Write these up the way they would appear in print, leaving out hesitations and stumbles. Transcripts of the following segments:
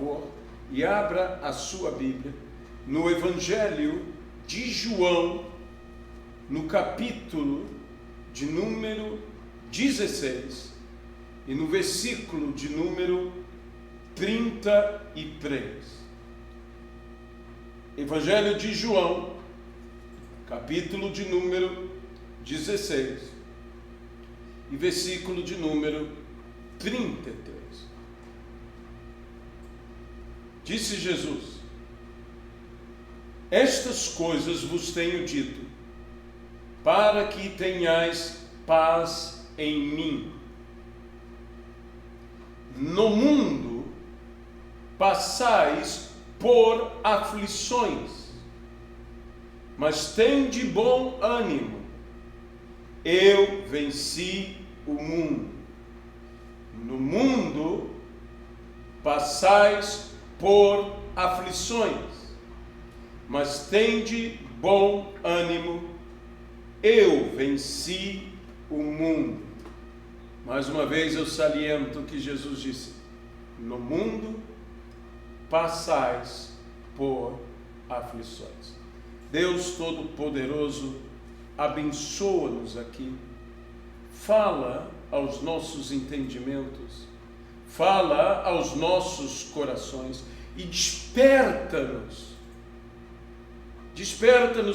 favor, e abra a sua Bíblia no Evangelho de João, no capítulo de número 16 e no versículo de número 33. Evangelho de João, capítulo de número 16 e versículo de número 33. Disse Jesus: estas coisas vos tenho dito, para que tenhais paz em mim. No mundo passais por aflições, mas tende bom ânimo, eu venci o mundo. No mundo passais por aflições, mas tende bom ânimo, eu venci o mundo. Mais uma vez eu saliento que Jesus disse: no mundo passais por aflições. Deus Todo-Poderoso, abençoa-nos aqui, fala aos nossos entendimentos, fala aos nossos corações e desperta-nos,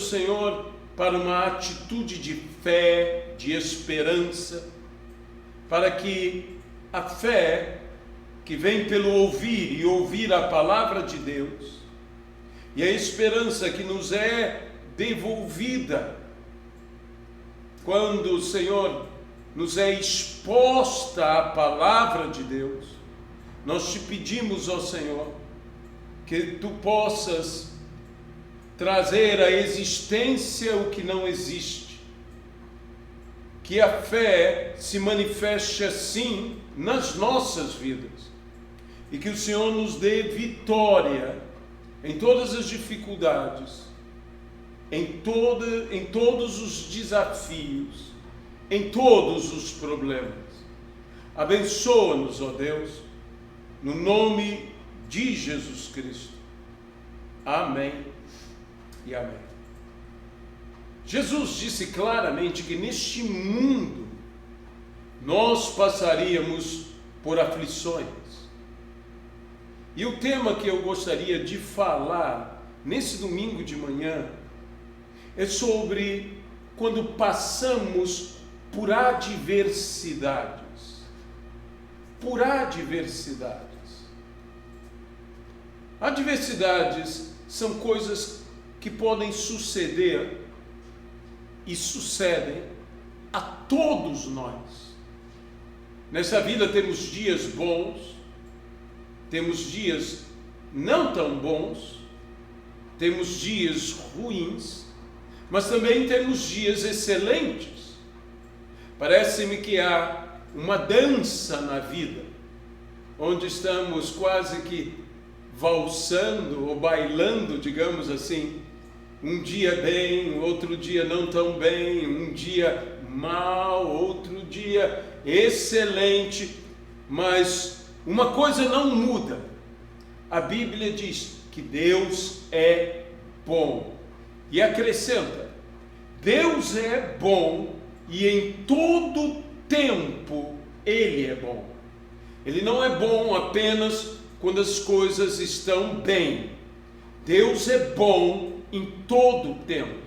Senhor, para uma atitude de fé, de esperança, para que a fé que vem pelo ouvir e ouvir a palavra de Deus, e a esperança que nos é devolvida quando, Senhor, nos é exposta a palavra de Deus, nós te pedimos, ó Senhor, que tu possas trazer à existência o que não existe, que a fé se manifeste assim nas nossas vidas, e que o Senhor nos dê vitória em todas as dificuldades, em todos os desafios, em todos os problemas. Abençoa-nos, ó Deus, no nome de Jesus Cristo. Amém e amém. Jesus disse claramente que neste mundo nós passaríamos por aflições. E o tema que eu gostaria de falar nesse domingo de manhã é sobre quando passamos por adversidades. Por adversidades. Adversidades são coisas que podem suceder e sucedem a todos nós. Nessa vida temos dias bons, temos dias não tão bons, temos dias ruins, mas também temos dias excelentes. Parece-me que há uma dança na vida, onde estamos quase que valsando ou bailando, digamos assim, um dia bem, outro dia não tão bem, um dia mal, outro dia excelente, mas uma coisa não muda. A Bíblia diz que Deus é bom e acrescenta: Deus é bom e em todo tempo Ele é bom. Ele não é bom apenas quando as coisas estão bem. Deus é bom em todo o tempo,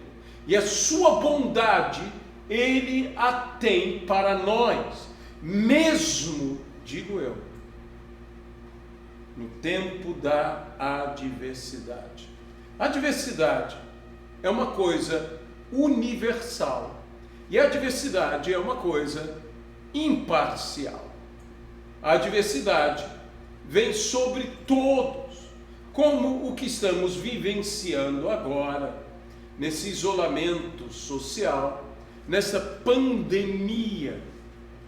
e a sua bondade Ele a tem para nós, mesmo, digo eu, no tempo da adversidade. A adversidade é uma coisa universal, e a adversidade é uma coisa imparcial. A adversidade vem sobre todos, como o que estamos vivenciando agora, nesse isolamento social, nessa pandemia.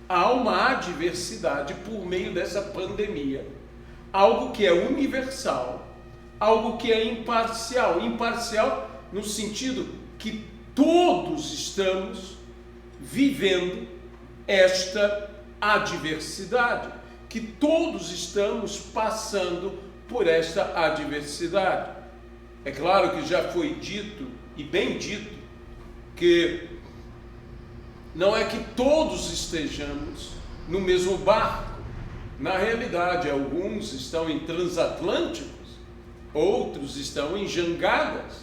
Há uma adversidade por meio dessa pandemia, algo que é universal, algo que é imparcial. Imparcial no sentido que todos estamos vivendo esta adversidade, que todos estamos passando por esta adversidade. É claro que já foi dito, e bem dito, que não é que todos estejamos no mesmo barco. Na realidade, alguns estão em transatlânticos, outros estão em jangadas,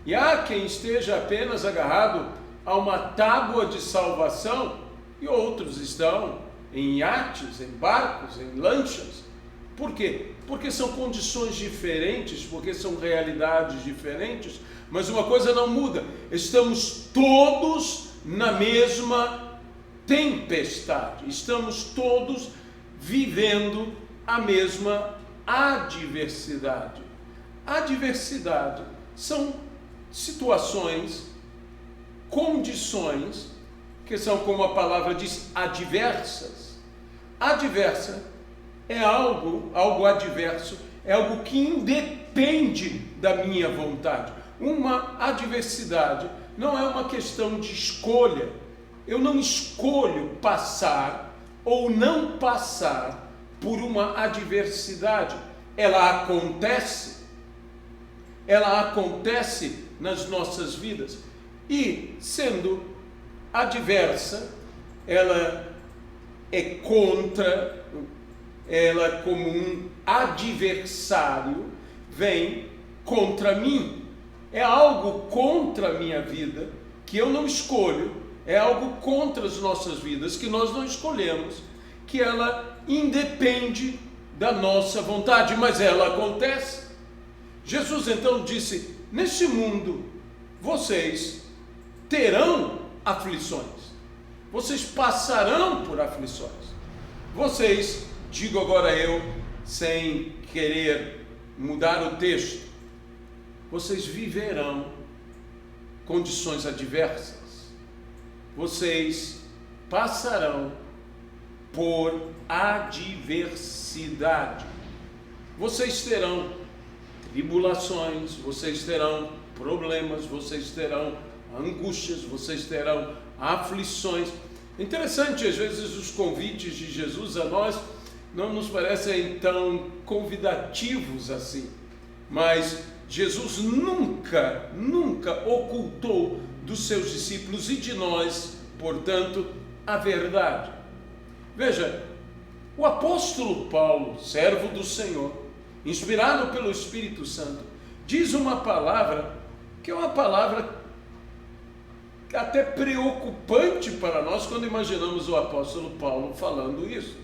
e há quem esteja apenas agarrado a uma tábua de salvação, e outros estão em iates, em barcos, em lanchas. Por quê? Porque são condições diferentes, porque são realidades diferentes, mas uma coisa não muda: estamos todos na mesma tempestade, estamos todos vivendo a mesma adversidade. Adversidade são situações, condições, que são, como a palavra diz, adversas. Adversa é algo adverso, é algo que independe da minha vontade. Uma adversidade não é uma questão de escolha. Eu não escolho passar ou não passar por uma adversidade. Ela acontece nas nossas vidas. E, sendo adversa, ela é contra, ela como um adversário vem contra mim. É algo contra a minha vida que eu não escolho, é algo contra as nossas vidas que nós não escolhemos, que ela independe da nossa vontade, mas ela acontece. Jesus então disse: neste mundo vocês terão aflições, vocês passarão por aflições, vocês, digo agora eu, sem querer mudar o texto, vocês viverão condições adversas, vocês passarão por adversidade, vocês terão tribulações, vocês terão problemas, vocês terão angústias, vocês terão aflições. Interessante, às vezes os convites de Jesus a nós não nos parecem tão convidativos assim, mas Jesus nunca ocultou dos seus discípulos e de nós, portanto, a verdade. Veja, o apóstolo Paulo, servo do Senhor, inspirado pelo Espírito Santo, diz uma palavra que é uma palavra até preocupante para nós quando imaginamos o apóstolo Paulo falando isso.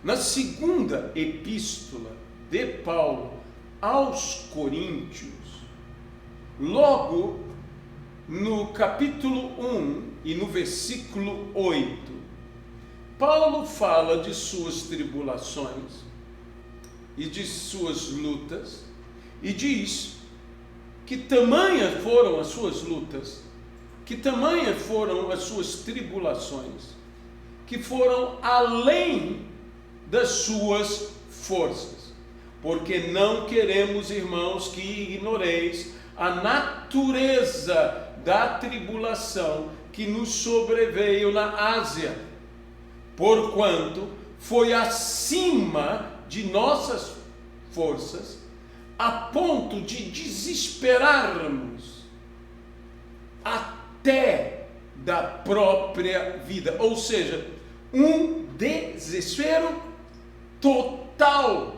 Na segunda epístola de Paulo aos Coríntios, logo no capítulo 1 e no versículo 8, Paulo fala de suas tribulações e de suas lutas, e diz que tamanhas foram as suas lutas, que tamanhas foram as suas tribulações, que foram além das suas forças. Porque não queremos, irmãos, que ignoreis a natureza da tribulação que nos sobreveio na Ásia, porquanto foi acima de nossas forças, a ponto de desesperarmos até da própria vida, ou seja, um desespero total.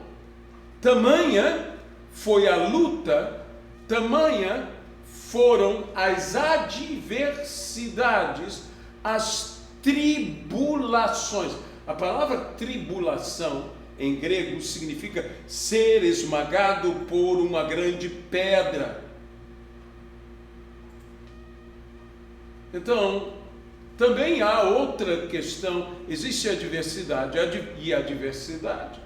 Tamanha foi a luta, tamanha foram as adversidades, as tribulações. A palavra tribulação em grego significa ser esmagado por uma grande pedra. Então, também há outra questão: existe a adversidade e a adversidade.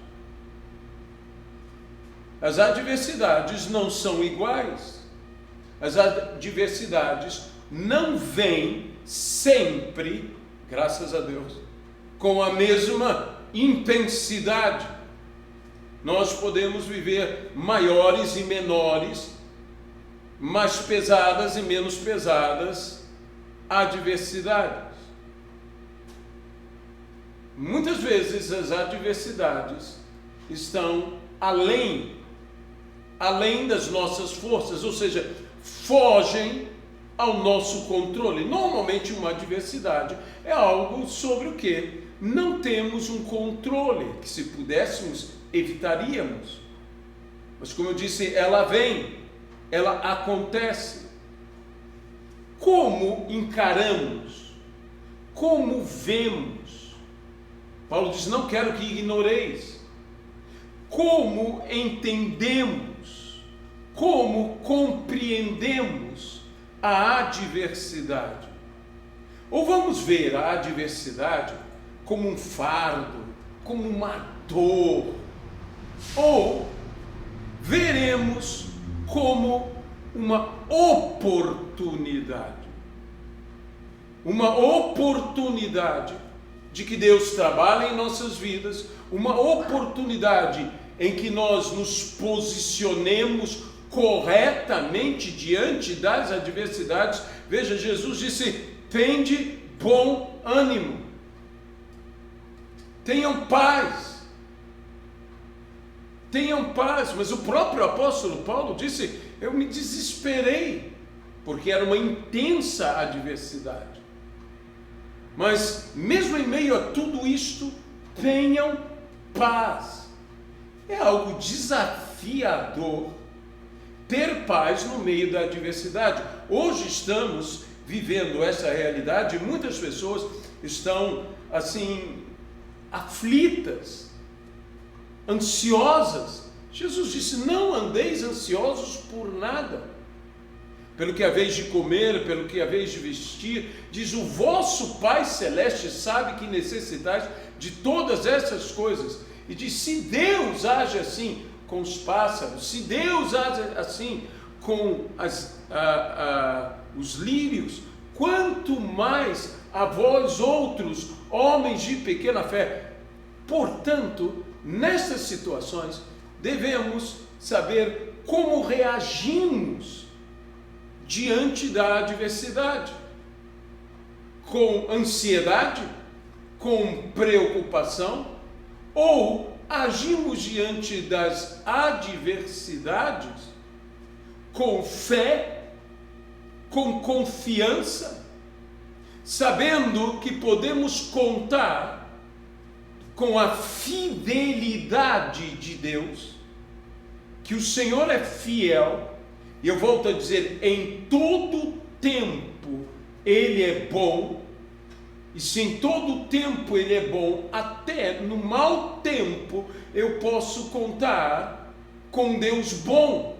As adversidades não são iguais. As adversidades não vêm sempre, graças a Deus, com a mesma intensidade. Nós podemos viver maiores e menores, mais pesadas e menos pesadas adversidades. Muitas vezes as adversidades estão além além das nossas forças, ou seja, fogem ao nosso controle. Normalmente uma adversidade é algo sobre o que não temos um controle, que se pudéssemos, evitaríamos. Mas como eu disse, ela vem, ela acontece. Como encaramos? Como vemos? Paulo diz, não quero que ignoreis. Como entendemos? Como compreendemos a adversidade? Ou vamos ver a adversidade como um fardo, como uma dor, ou veremos como uma oportunidade de que Deus trabalha em nossas vidas, uma oportunidade em que nós nos posicionemos corretamente diante das adversidades. Veja, Jesus disse, tende bom ânimo, tenham paz, mas o próprio apóstolo Paulo disse, eu me desesperei, porque era uma intensa adversidade. Mas mesmo em meio a tudo isto, tenham paz. É algo desafiador ter paz no meio da adversidade. Hoje estamos vivendo essa realidade e muitas pessoas estão assim aflitas, ansiosas. Jesus disse, não andeis ansiosos por nada, pelo que haveis de comer, pelo que haveis de vestir. Diz, o vosso Pai Celeste sabe que necessitais de todas essas coisas. E diz, se Deus age assim com os pássaros, se Deus age assim com os lírios, quanto mais a vós outros, homens de pequena fé. Portanto, nessas situações, devemos saber como reagimos diante da adversidade. Com ansiedade, com preocupação, ou agimos diante das adversidades com fé, com confiança, sabendo que podemos contar com a fidelidade de Deus, que o Senhor é fiel, e eu volto a dizer, em todo tempo Ele é bom, e se em todo tempo Ele é bom, até no mau tempo eu posso contar com Deus bom,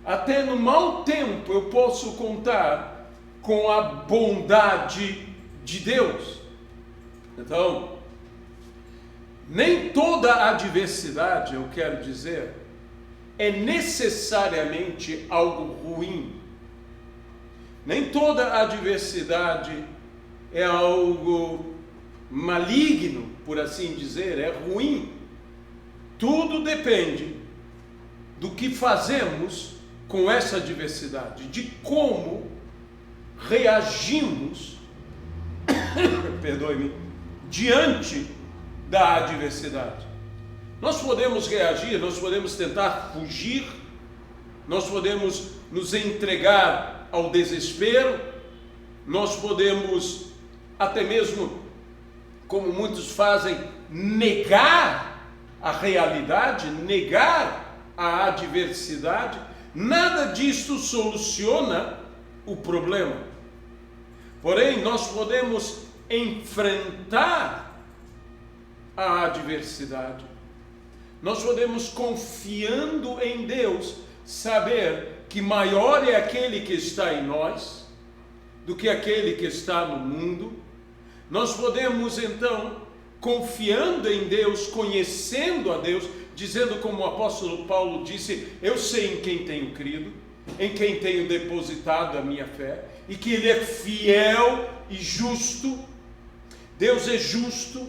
até no mau tempo eu posso contar com a bondade de Deus. Então, nem toda adversidade, eu quero dizer, é necessariamente algo ruim. Nem toda adversidade é algo maligno, por assim dizer, é ruim. Tudo depende do que fazemos com essa adversidade, de como reagimos, perdoe-me, diante da adversidade. Nós podemos reagir, nós podemos tentar fugir, nós podemos nos entregar ao desespero, nós podemos até mesmo, como muitos fazem, negar a realidade, negar a adversidade. Nada disto soluciona o problema. Porém, nós podemos enfrentar a adversidade. Nós podemos, confiando em Deus, saber que maior é aquele que está em nós do que aquele que está no mundo. Nós podemos então, confiando em Deus, conhecendo a Deus, dizendo como o apóstolo Paulo disse, eu sei em quem tenho crido, em quem tenho depositado a minha fé, e que Ele é fiel e justo. Deus é justo,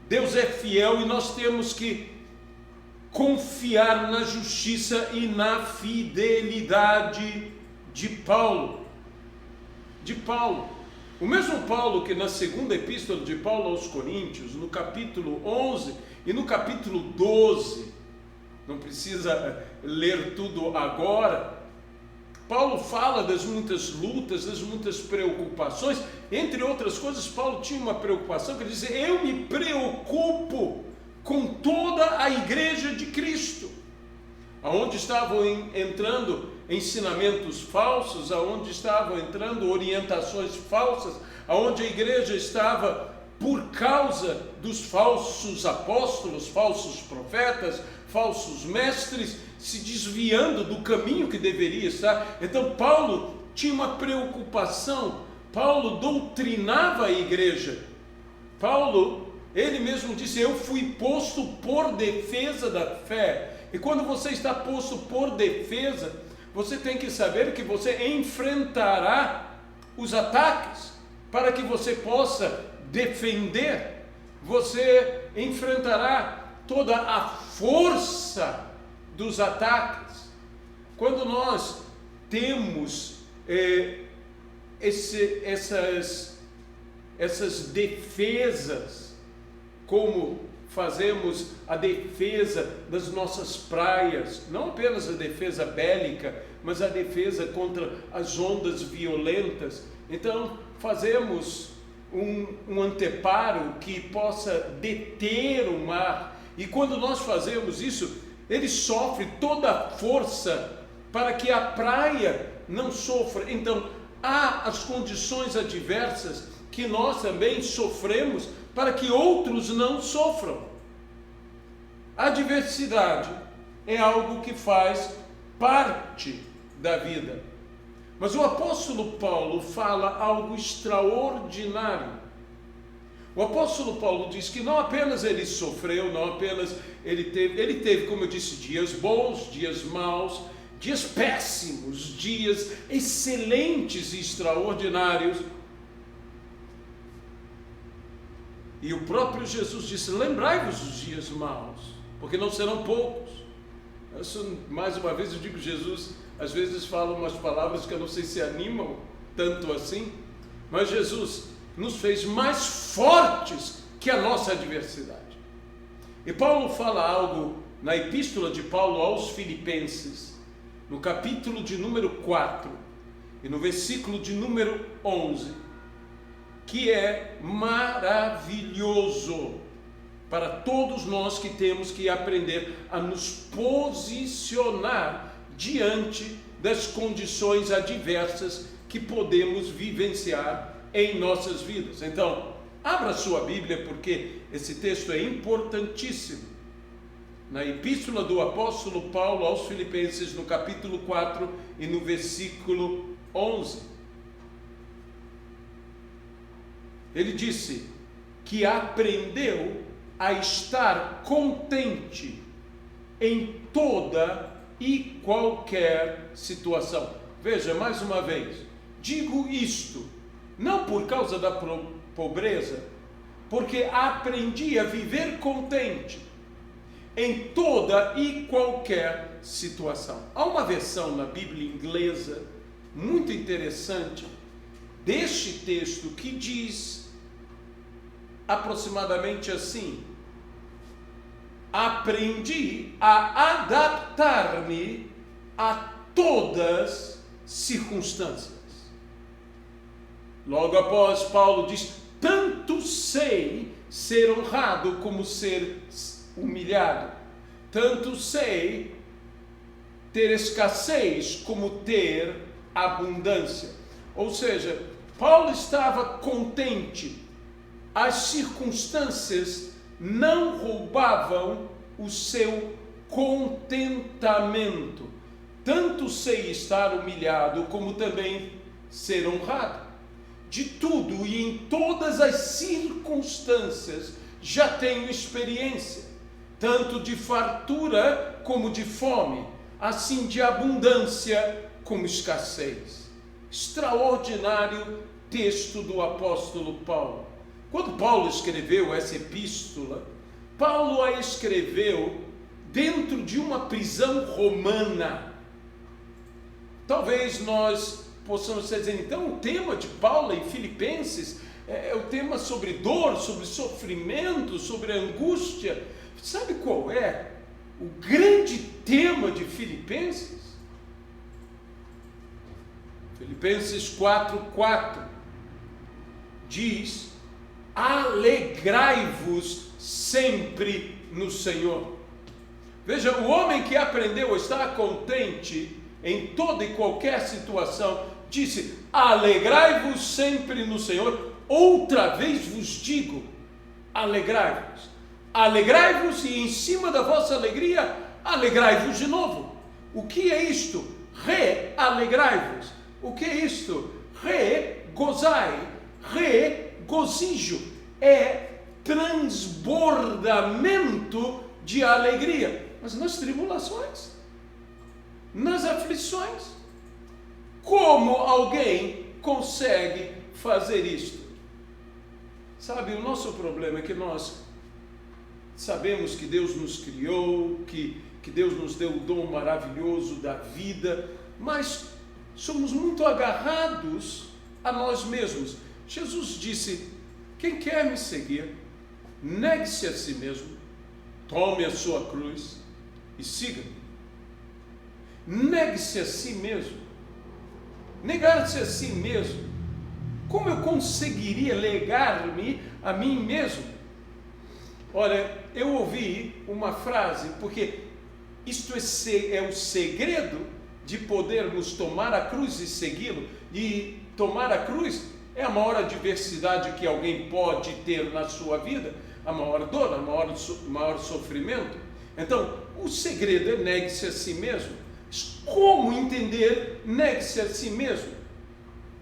Deus é fiel, e nós temos que confiar na justiça e na fidelidade de Paulo. O mesmo Paulo que na segunda epístola de Paulo aos Coríntios, no capítulo 11 e no capítulo 12, não precisa ler tudo agora. Paulo fala das muitas lutas, das muitas preocupações. Entre outras coisas, Paulo tinha uma preocupação que ele dizia: eu me preocupo com toda a igreja de Cristo, aonde estavam entrando ensinamentos falsos, aonde estavam entrando orientações falsas, aonde a igreja estava, por causa dos falsos apóstolos, falsos profetas, falsos mestres, se desviando do caminho que deveria estar. Então Paulo tinha uma preocupação, Paulo doutrinava a igreja. Paulo, ele mesmo disse: eu fui posto por defesa da fé. E quando você está posto por defesa, você tem que saber que você enfrentará os ataques, para que você possa defender. Você enfrentará toda a força dos ataques. Quando nós temos essas defesas, como fazemos a defesa das nossas praias, não apenas a defesa bélica, mas a defesa contra as ondas violentas. Então fazemos um anteparo que possa deter o mar, e quando nós fazemos isso, ele sofre toda a força para que a praia não sofra. Então há as condições adversas que nós também sofremos para que outros não sofram. A adversidade é algo que faz parte da vida. Mas o apóstolo Paulo fala algo extraordinário. O apóstolo Paulo diz que não apenas ele sofreu, não apenas ele teve, como eu disse, dias bons, dias maus, dias péssimos, dias excelentes e extraordinários. E o próprio Jesus disse: lembrai-vos dos dias maus, porque não serão poucos. Mais uma vez eu digo, Jesus às vezes fala umas palavras que eu não sei se animam tanto assim, mas Jesus nos fez mais fortes que a nossa adversidade. E Paulo fala algo na epístola de Paulo aos Filipenses, no capítulo de número 4 e no versículo de número 11, que é maravilhoso para todos nós que temos que aprender a nos posicionar diante das condições adversas que podemos vivenciar em nossas vidas. Então, abra sua Bíblia, porque esse texto é importantíssimo. Na epístola do apóstolo Paulo aos Filipenses, no capítulo 4 e no versículo 11. Ele disse que aprendeu a estar contente em toda e qualquer situação. Veja, mais uma vez, digo isto não por causa da pobreza, porque aprendi a viver contente em toda e qualquer situação. Há uma versão na Bíblia inglesa muito interessante deste texto que diz aproximadamente assim: aprendi a adaptar-me a todas circunstâncias. Logo após, Paulo diz: tanto sei ser honrado como ser humilhado, tanto sei ter escassez como ter abundância. Ou seja, Paulo estava contente, as circunstâncias não roubavam o seu contentamento. Tanto sei estar humilhado como também ser honrado. De tudo e em todas as circunstâncias já tenho experiência, tanto de fartura como de fome, assim de abundância como escassez. Extraordinário texto do apóstolo Paulo. Quando Paulo escreveu essa epístola, Paulo a escreveu dentro de uma prisão romana. Talvez nós possamos dizer, então o tema de Paulo em Filipenses é o tema sobre dor, sobre sofrimento, sobre angústia. Sabe qual é o grande tema de Filipenses. Filipenses 4:4 diz: alegrai-vos sempre no Senhor. Veja, o homem que aprendeu a estar contente em toda e qualquer situação, disse: alegrai-vos sempre no Senhor. Outra vez vos digo, alegrai-vos. Alegrai-vos e em cima da vossa alegria, alegrai-vos de novo. O que é isto? Re-alegrai-vos. O que é isto? Re-gozai. Regozijo. É transbordamento de alegria. Mas nas tribulações, nas aflições, como alguém consegue fazer isto? Sabe, o nosso problema é que nós sabemos que Deus nos criou, que Deus nos deu o dom maravilhoso da vida, mas somos muito agarrados a nós mesmos. Jesus disse: quem quer me seguir, negue-se a si mesmo, tome a sua cruz e siga-me. Negue-se a si mesmo. Negar-se a si mesmo. Como eu conseguiria negar-me a mim mesmo? Olha, eu ouvi uma frase, porque isto é o segredo de podermos tomar a cruz e segui-lo. E tomar a cruz é a maior adversidade que alguém pode ter na sua vida, a maior dor, o maior sofrimento. Então, o segredo é negue-se a si mesmo. Como entender negue-se a si mesmo?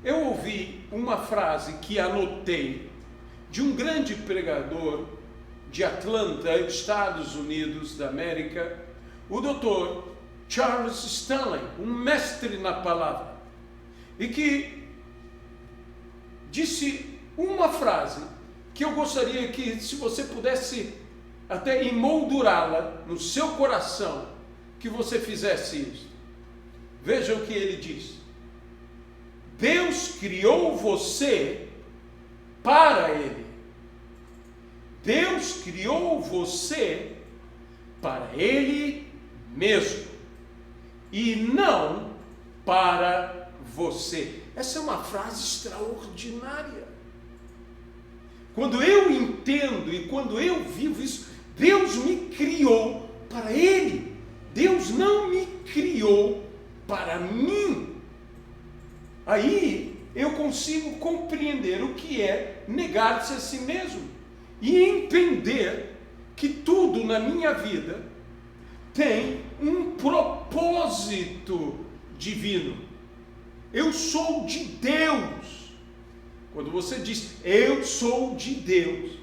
Eu ouvi uma frase que anotei de um grande pregador de Atlanta, Estados Unidos da América, o Dr. Charles Stanley, um mestre na palavra, e que disse uma frase que eu gostaria que, se você pudesse até emoldurá-la no seu coração, que você fizesse isso. Veja o que ele diz: Deus criou você para Ele. Deus criou você para Ele mesmo e não para você. Essa é uma frase extraordinária. Quando eu entendo e quando eu vivo isso, Deus me criou para Ele. Deus não me criou para mim. Aí eu consigo compreender o que é negar-se a si mesmo e entender que tudo na minha vida tem um propósito divino. Eu sou de Deus. Quando você diz eu sou de Deus,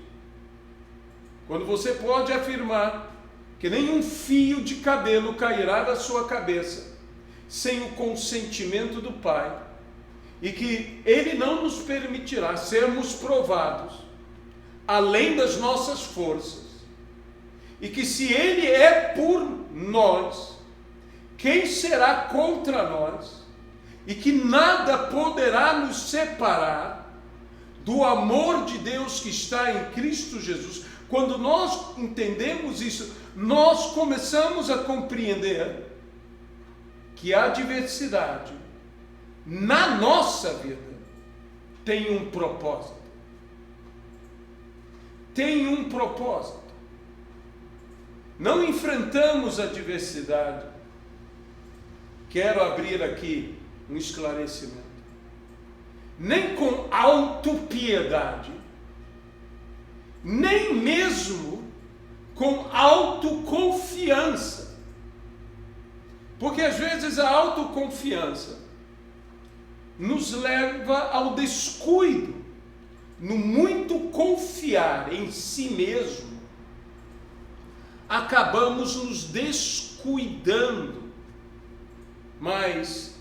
quando você pode afirmar que nenhum fio de cabelo cairá da sua cabeça sem o consentimento do Pai, e que Ele não nos permitirá sermos provados além das nossas forças, e que se Ele é por nós, quem será contra nós? E que nada poderá nos separar do amor de Deus que está em Cristo Jesus. Quando nós entendemos isso, nós começamos a compreender que a adversidade na nossa vida tem um propósito. Tem um propósito. Não enfrentamos a adversidade. Quero abrir aqui um esclarecimento. Nem com autopiedade, nem mesmo com autoconfiança. Porque às vezes a autoconfiança nos leva ao descuido. No muito confiar em si mesmo, acabamos nos descuidando. Mas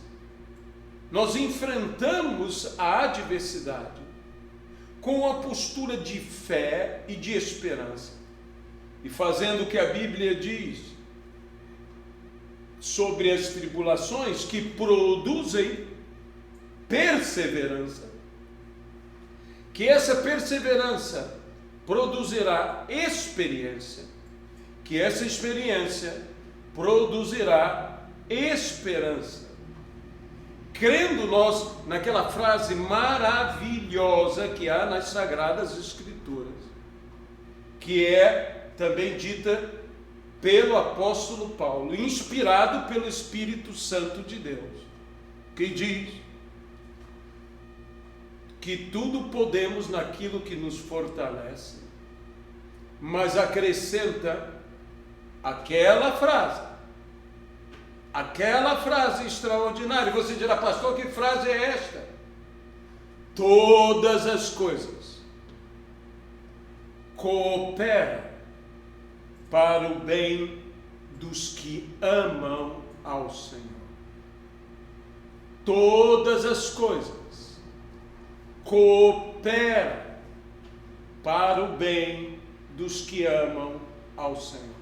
nós enfrentamos a adversidade com a postura de fé e de esperança, e fazendo o que a Bíblia diz sobre as tribulações, que produzem perseverança, que essa perseverança produzirá experiência, que essa experiência produzirá esperança. Crendo nós naquela frase maravilhosa que há nas Sagradas Escrituras, que é também dita pelo apóstolo Paulo, inspirado pelo Espírito Santo de Deus, que diz que tudo podemos naquilo que nos fortalece, mas acrescenta aquela frase extraordinária. Você dirá: pastor, que frase é esta? Todas as coisas cooperam para o bem dos que amam ao Senhor. Todas as coisas cooperam para o bem dos que amam ao Senhor.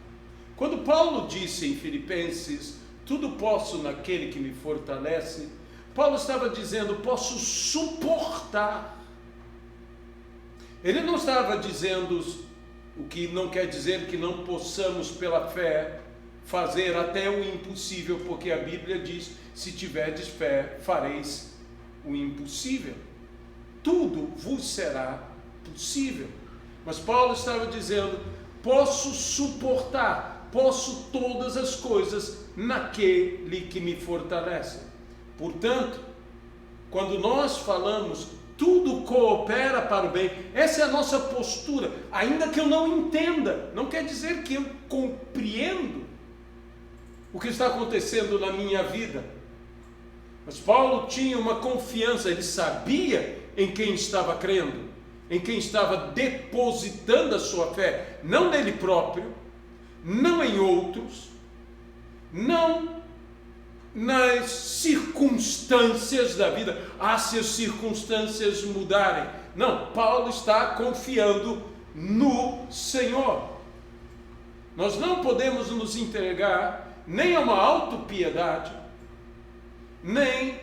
Quando Paulo disse em Filipenses: tudo posso naquele que me fortalece, Paulo estava dizendo: posso suportar. Ele não estava dizendo, o que não quer dizer que não possamos pela fé fazer até o impossível, porque a Bíblia diz: se tiverdes fé, fareis o impossível. Tudo vos será possível. Mas Paulo estava dizendo: posso suportar, posso todas as coisas naquele que me fortalece. Portanto, quando nós falamos tudo coopera para o bem, essa é a nossa postura, ainda que eu não entenda, não quer dizer que eu compreendo o que está acontecendo na minha vida. Mas Paulo tinha uma confiança, ele sabia em quem estava crendo, em quem estava depositando a sua fé, não nele próprio, não em outros, não nas circunstâncias da vida. Se as circunstâncias mudarem. Não, Paulo está confiando no Senhor. Nós não podemos nos entregar nem a uma autopiedade, nem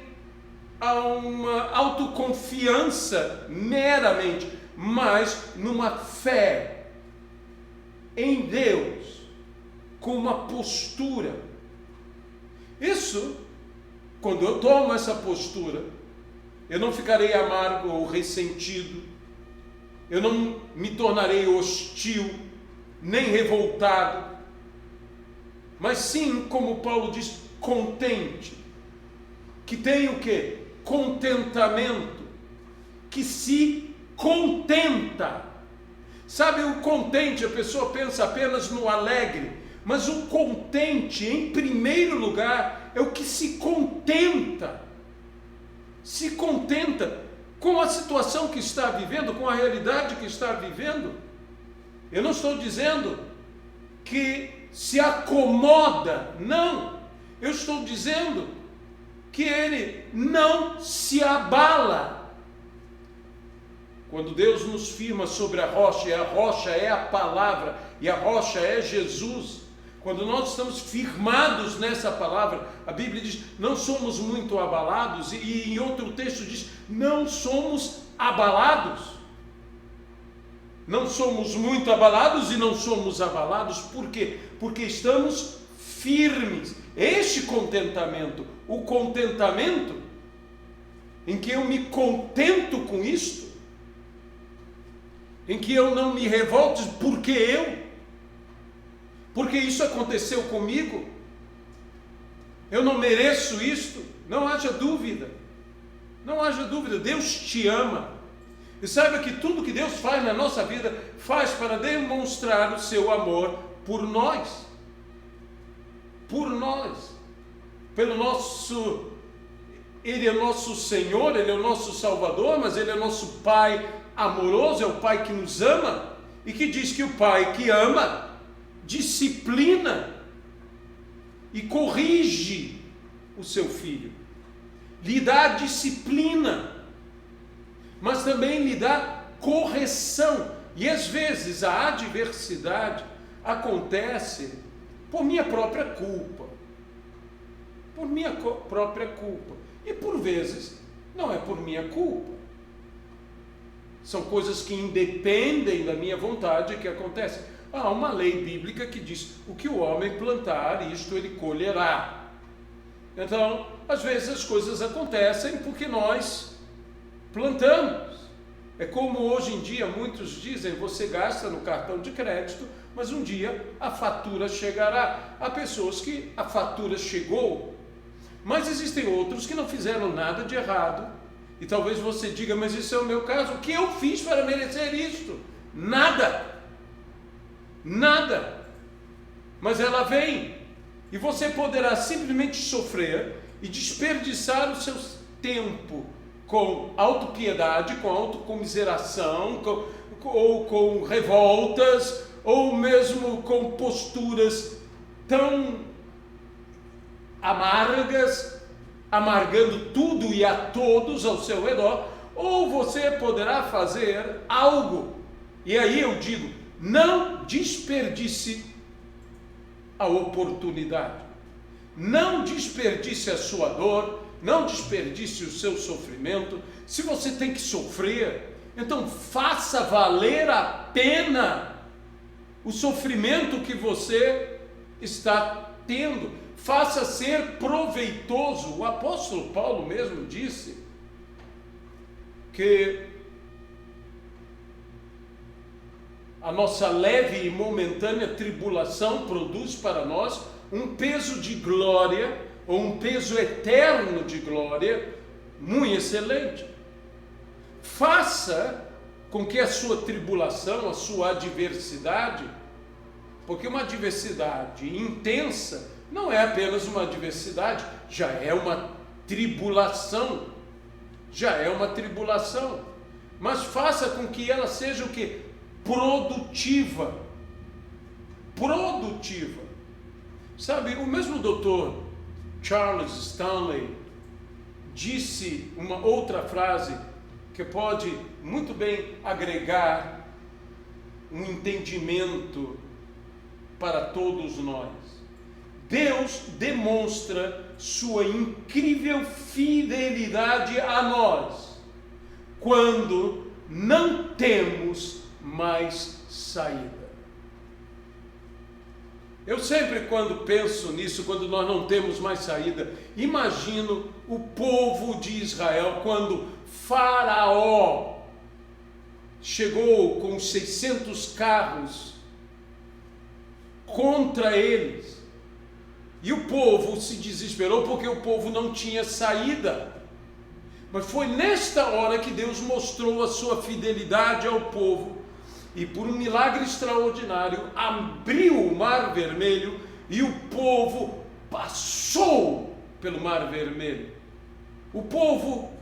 a uma autoconfiança meramente, mas numa fé em Deus, com uma postura. Isso, quando eu tomo essa postura, eu não ficarei amargo ou ressentido, eu não me tornarei hostil, nem revoltado, mas sim, como Paulo diz, contente, que tem o quê? Contentamento, que se contenta. Sabe, o contente, a pessoa pensa apenas no alegre, mas o contente, em primeiro lugar, é o que se contenta com a situação que está vivendo, com a realidade que está vivendo. Eu não estou dizendo que se acomoda, não. Eu estou dizendo que ele não se abala. Quando Deus nos firma sobre a rocha, e a rocha é a palavra, e a rocha é Jesus, quando nós estamos firmados nessa palavra, a Bíblia diz: não somos muito abalados, e em outro texto diz: não somos abalados. Não somos muito abalados e não somos abalados. Por quê? Porque estamos firmes. Este contentamento, o contentamento em que eu me contento com isto, em que eu não me revolto porque isso aconteceu comigo, eu não mereço isto. Não haja dúvida, Deus te ama, e saiba que tudo que Deus faz na nossa vida, faz para demonstrar o seu amor por nós, pelo nosso, Ele é o nosso Senhor, Ele é o nosso Salvador, mas Ele é o nosso Pai amoroso, é o Pai que nos ama, e que diz que o Pai que ama, disciplina e corrige o seu filho, lhe dá disciplina, mas também lhe dá correção. E às vezes a adversidade acontece por minha própria culpa, e por vezes não é por minha culpa, são coisas que independem da minha vontade que acontecem. há uma lei bíblica que diz: o que o homem plantar, isto ele colherá. Então, às vezes as coisas acontecem porque nós plantamos. É como hoje em dia muitos dizem: você gasta no cartão de crédito, mas um dia a fatura chegará. Há pessoas que a fatura chegou, mas existem outros que não fizeram nada de errado. E talvez você diga: mas isso é o meu caso, o que eu fiz para merecer isto? Nada. Nada. Mas ela vem, e você poderá simplesmente sofrer e desperdiçar o seu tempo com autopiedade, com autocomiseração, ou com revoltas, ou mesmo com posturas tão amargas, amargando tudo e a todos ao seu redor. Ou você poderá fazer algo, e aí eu digo: não desperdice a oportunidade, não desperdice a sua dor, não desperdice o seu sofrimento. Se você tem que sofrer, então faça valer a pena o sofrimento que você está tendo, faça ser proveitoso. O apóstolo Paulo mesmo disse que a nossa leve e momentânea tribulação produz para nós um peso de glória, ou um peso eterno de glória, muito excelente. Faça com que a sua tribulação, a sua adversidade, porque uma adversidade intensa não é apenas uma adversidade, já é uma tribulação, mas faça com que ela seja o quê? Produtiva. Sabe, o mesmo doutor Charles Stanley disse uma outra frase que pode muito bem agregar um entendimento para todos nós. Deus demonstra sua incrível fidelidade a nós quando não temos mais saída. Eu sempre, quando penso nisso, quando nós não temos mais saída, imagino o povo de Israel quando Faraó chegou com 600 carros contra eles, e o povo se desesperou porque o povo não tinha saída. Mas foi nesta hora que Deus mostrou a sua fidelidade ao povo, e por um milagre extraordinário abriu o Mar Vermelho e o povo passou pelo Mar Vermelho. O povo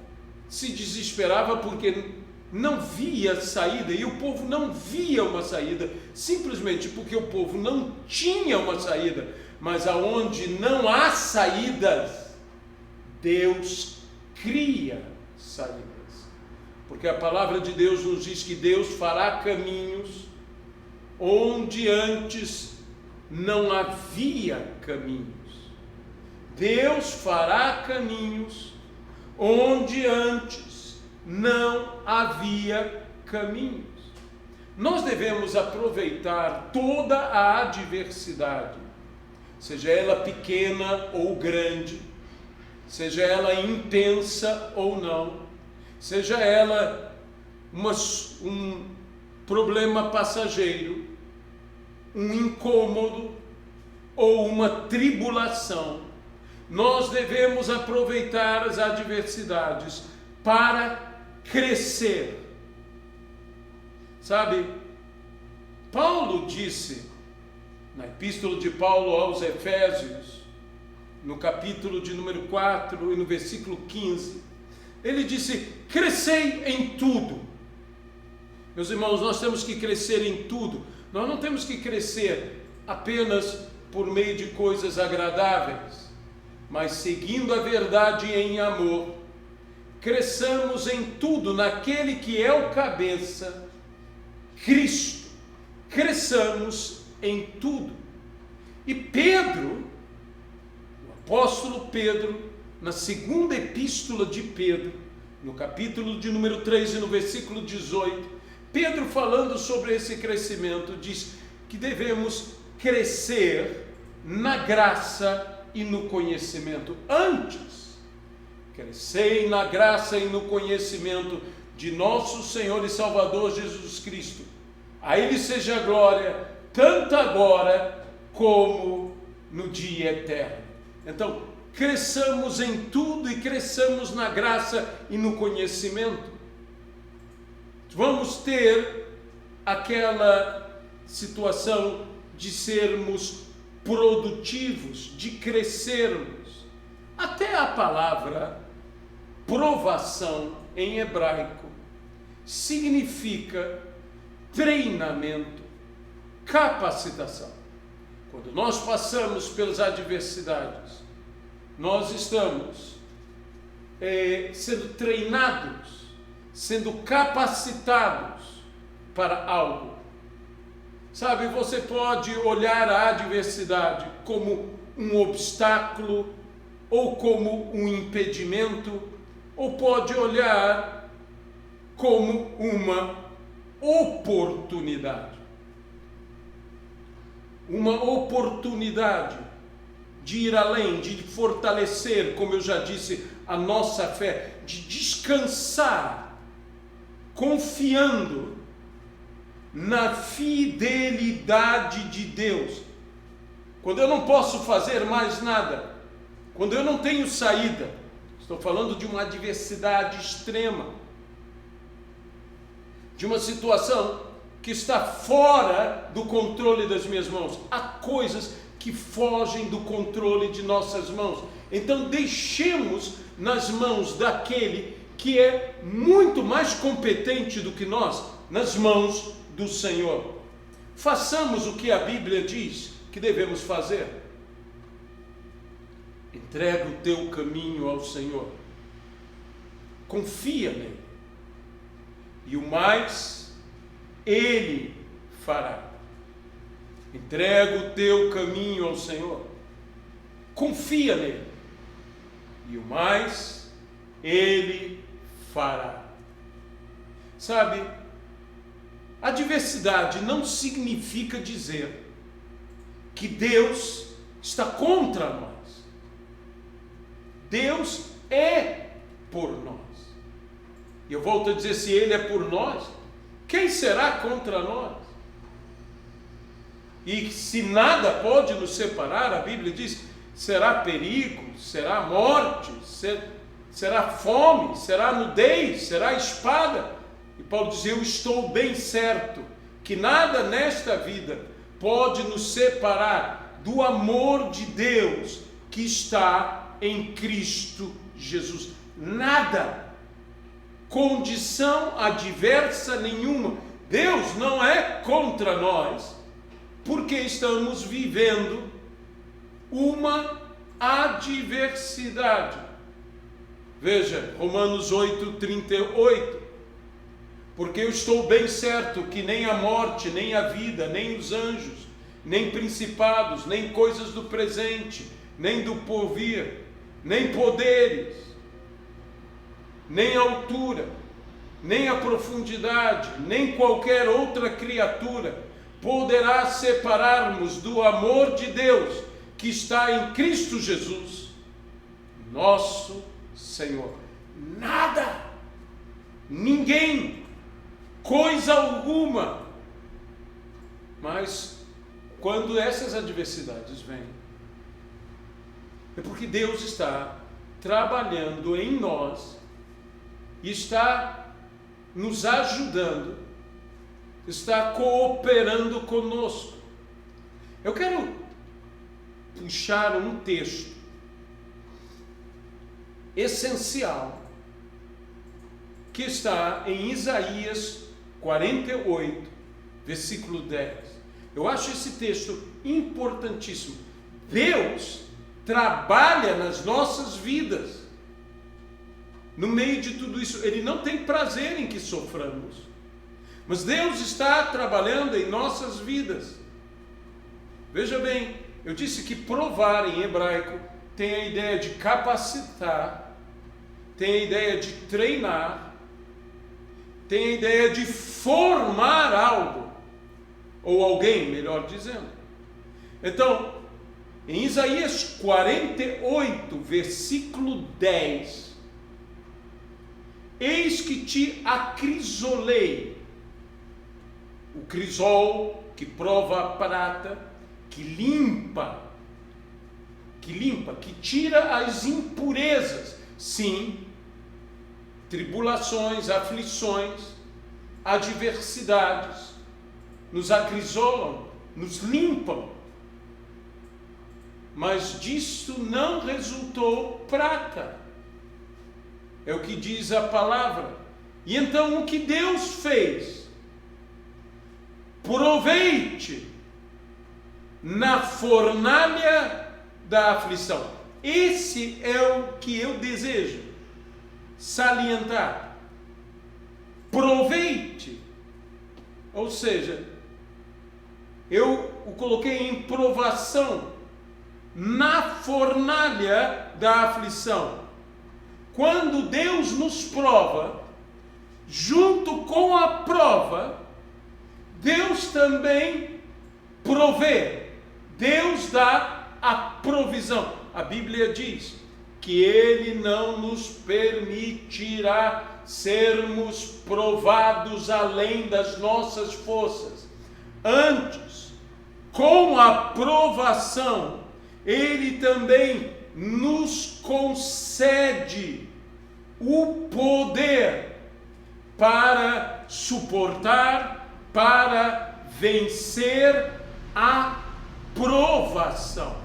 se desesperava porque não via saída, e o povo não via uma saída, simplesmente porque o povo não tinha uma saída. Mas aonde não há saídas, Deus cria saídas. Porque a palavra de Deus nos diz que Deus fará caminhos onde antes não havia caminhos. Deus fará caminhos onde antes não havia caminhos. Nós devemos aproveitar toda a adversidade, seja ela pequena ou grande, seja ela intensa ou não, seja ela um problema passageiro, um incômodo ou uma tribulação. Nós devemos aproveitar as adversidades para crescer. Sabe, Paulo disse, na epístola de Paulo aos Efésios, no capítulo de número 4 e no versículo 15, ele disse: crescei em tudo. Meus irmãos, nós temos que crescer em tudo. Nós não temos que crescer apenas por meio de coisas agradáveis, mas seguindo a verdade em amor. Cresçamos em tudo naquele que é o cabeça, Cristo. Cresçamos em tudo. E Pedro, o apóstolo Pedro, na segunda epístola de Pedro, no capítulo de número 3 e no versículo 18, Pedro, falando sobre esse crescimento, diz: que devemos crescer na graça e no conhecimento. Antes, crescei na graça e no conhecimento de nosso Senhor e Salvador Jesus Cristo. A Ele seja a glória, tanto agora como no dia eterno. Então, cresçamos em tudo e cresçamos na graça e no conhecimento. Vamos ter aquela situação de sermos produtivos, de crescermos. Até a palavra provação em hebraico significa treinamento, capacitação. Quando nós passamos pelas adversidades, nós estamos sendo treinados, sendo capacitados para algo. Sabe, você pode olhar a adversidade como um obstáculo, ou como um impedimento, ou pode olhar como uma oportunidade. Uma oportunidade de ir além, de fortalecer, como eu já disse, a nossa fé, de descansar, confiando na fidelidade de Deus. Quando eu não posso fazer mais nada, quando eu não tenho saída, estou falando de uma adversidade extrema, de uma situação que está fora do controle das minhas mãos. Há coisas que fogem do controle de nossas mãos. Então deixemos nas mãos daquele que é muito mais competente do que nós, nas mãos do Senhor. Façamos o que a Bíblia diz que devemos fazer. Entrega o teu caminho ao Senhor. Confia nele. E o mais Ele fará. Entrega o teu caminho ao Senhor. Confia nele. E o mais Ele fará. Sabe, adversidade não significa dizer que Deus está contra nós. Deus é por nós. E eu volto a dizer, se Ele é por nós, quem será contra nós? E se nada pode nos separar, a Bíblia diz, será perigo, será morte, será fome, será nudez, será espada. E Paulo diz, eu estou bem certo que nada nesta vida pode nos separar do amor de Deus que está em Cristo Jesus. Nada. Condição adversa nenhuma. Deus não é contra nós, porque estamos vivendo uma adversidade. Veja, Romanos 8:38. Porque eu estou bem certo que nem a morte, nem a vida, nem os anjos, nem principados, nem coisas do presente, nem do porvir, nem poderes, nem a altura, nem a profundidade, nem qualquer outra criatura poderá separar-nos do amor de Deus que está em Cristo Jesus, nosso Senhor. Nada, ninguém, coisa alguma. Mas quando essas adversidades vêm, é porque Deus está trabalhando em nós e está nos ajudando, está cooperando conosco. Eu quero puxar um texto essencial que está em Isaías 48, versículo 10. Eu acho esse texto importantíssimo. Deus trabalha nas nossas vidas. No meio de tudo isso, Ele não tem prazer em que soframos. Mas Deus está trabalhando em nossas vidas. Veja bem, eu disse que provar em hebraico tem a ideia de capacitar, tem a ideia de treinar, tem a ideia de formar algo. ou alguém, melhor dizendo. Então, em Isaías 48, versículo 10, eis que te acrisolei, o crisol que prova a prata, que limpa, que tira as impurezas, sim, tribulações, aflições, adversidades, nos acrisolam, nos limpam, mas disto não resultou prata, é o que diz a palavra. E então o que Deus fez? Provei-te na fornalha da aflição. Esse é o que eu desejo salientar. Provei-te, ou seja, eu o coloquei em provação, na fornalha da aflição. Quando Deus nos prova, junto com a prova, Deus também provê, Deus dá a provisão. A Bíblia diz que Ele não nos permitirá sermos provados além das nossas forças. Antes, com a provação, Ele também nos concede o poder para suportar, para vencer a provação.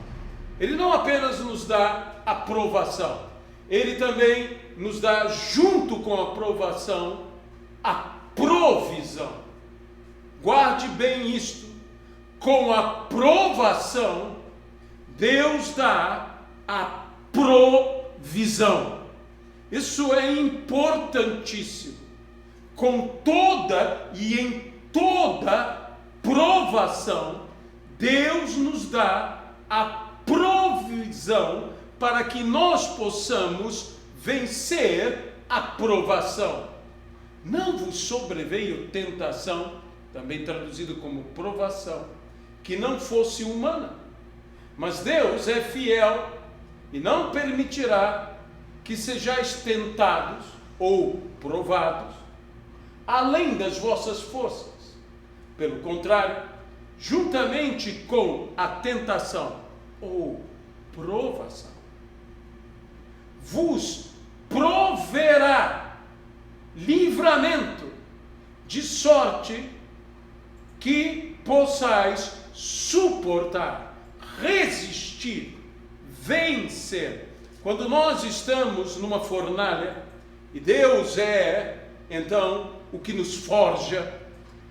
Ele não apenas nos dá a provação, Ele também nos dá, junto com a provação, a provisão. Guarde bem isto: com a provação, Deus dá a provisão. Isso é importantíssimo. Com toda e em toda provação, Deus nos dá a provisão para que nós possamos vencer a provação. Não vos sobreveio tentação, também traduzido como provação, que não fosse humana, mas Deus é fiel e não permitirá que sejais tentados ou provados além das vossas forças. Pelo contrário, juntamente com a tentação ou provação, vos proverá livramento, de sorte que possais suportar, resistir, vencer. Quando nós estamos numa fornalha, e Deus é, então, o que nos forja,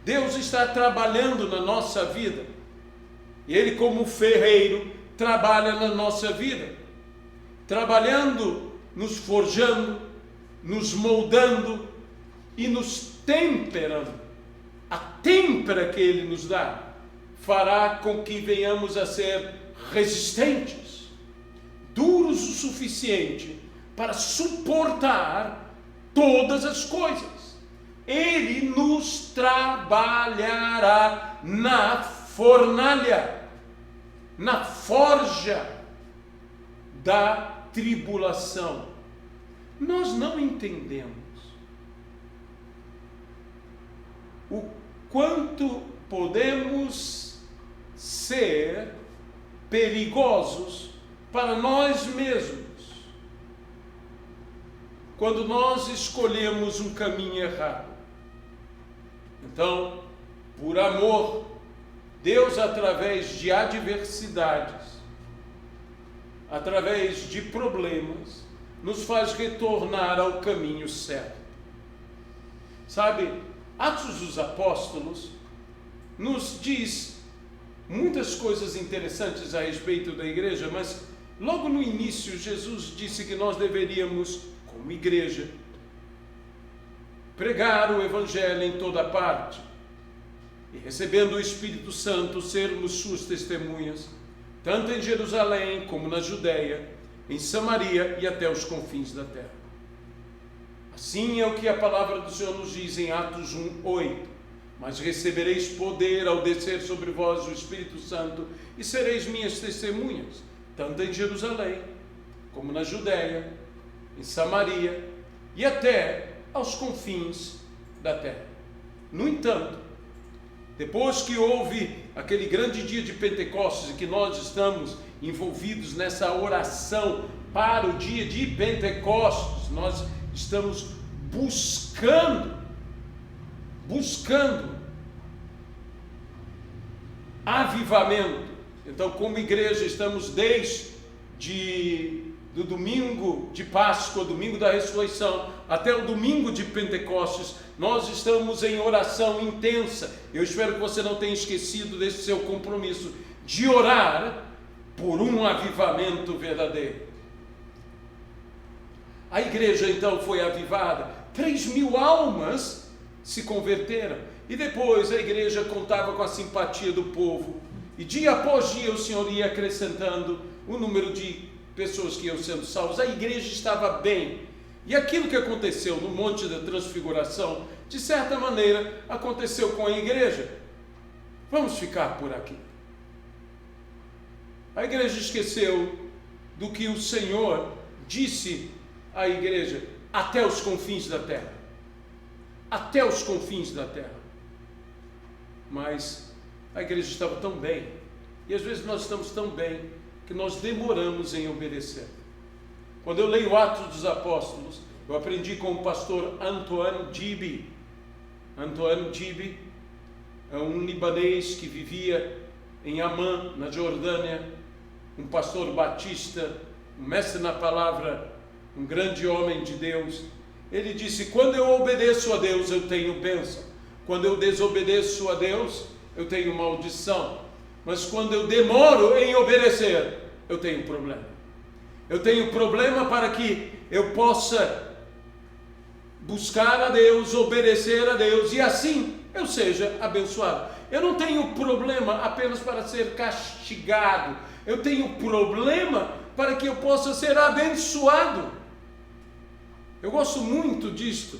Deus está trabalhando na nossa vida, e Ele, como ferreiro, trabalha na nossa vida, trabalhando, nos forjando, nos moldando e nos temperando. A têmpera que Ele nos dá fará com que venhamos a ser resistentes, duros o suficiente para suportar todas as coisas. Ele nos trabalhará na fornalha, na forja da tribulação. Nós não entendemos o quanto podemos ser perigosos para nós mesmos quando nós escolhemos um caminho errado. Então, por amor, Deus, através de adversidades, através de problemas, nos faz retornar ao caminho certo. Sabe, Atos dos Apóstolos nos diz muitas coisas interessantes a respeito da igreja, mas logo no início Jesus disse que nós deveríamos, como igreja, pregar o Evangelho em toda parte e, recebendo o Espírito Santo, sermos suas testemunhas, tanto em Jerusalém como na Judéia, em Samaria e até os confins da terra. Assim é o que a palavra do Senhor nos diz em Atos 1:8. mas recebereis poder ao descer sobre vós o Espírito Santo, e sereis minhas testemunhas, tanto em Jerusalém, como na Judéia, em Samaria, e até aos confins da terra. No entanto, depois que houve aquele grande dia de Pentecostes, e que nós estamos envolvidos nessa oração para o dia de Pentecostes, nós estamos buscando avivamento. Então, como igreja, estamos desde do domingo de Páscoa, domingo da ressurreição, até o domingo de Pentecostes, nós estamos em oração intensa. Eu espero que você não tenha esquecido desse seu compromisso de orar por um avivamento verdadeiro. A igreja então foi avivada, 3.000 almas se converteram, e depois a igreja contava com a simpatia do povo, e dia após dia o Senhor ia acrescentando o número de pessoas que iam sendo salvas. A igreja estava bem, e aquilo que aconteceu no Monte da Transfiguração, de certa maneira, aconteceu com a igreja. Vamos ficar por aqui. A igreja esqueceu do que o Senhor disse à igreja: até os confins da terra. Até os confins da terra. Mas a igreja estava tão bem, e às vezes nós estamos tão bem, que nós demoramos em obedecer. Quando eu leio Atos dos Apóstolos, eu aprendi com o pastor Antoine Gibi. Antoine Gibi é um libanês que vivia em Amman, na Jordânia, um pastor batista, um mestre na palavra, um grande homem de Deus. Ele disse: quando eu obedeço a Deus, eu tenho bênção. Quando eu desobedeço a Deus, eu tenho maldição. Mas quando eu demoro em obedecer, eu tenho problema. Eu tenho problema para que eu possa buscar a Deus, obedecer a Deus, e assim eu seja abençoado. Eu não tenho problema apenas para ser castigado. Eu tenho problema para que eu possa ser abençoado. Eu gosto muito disto.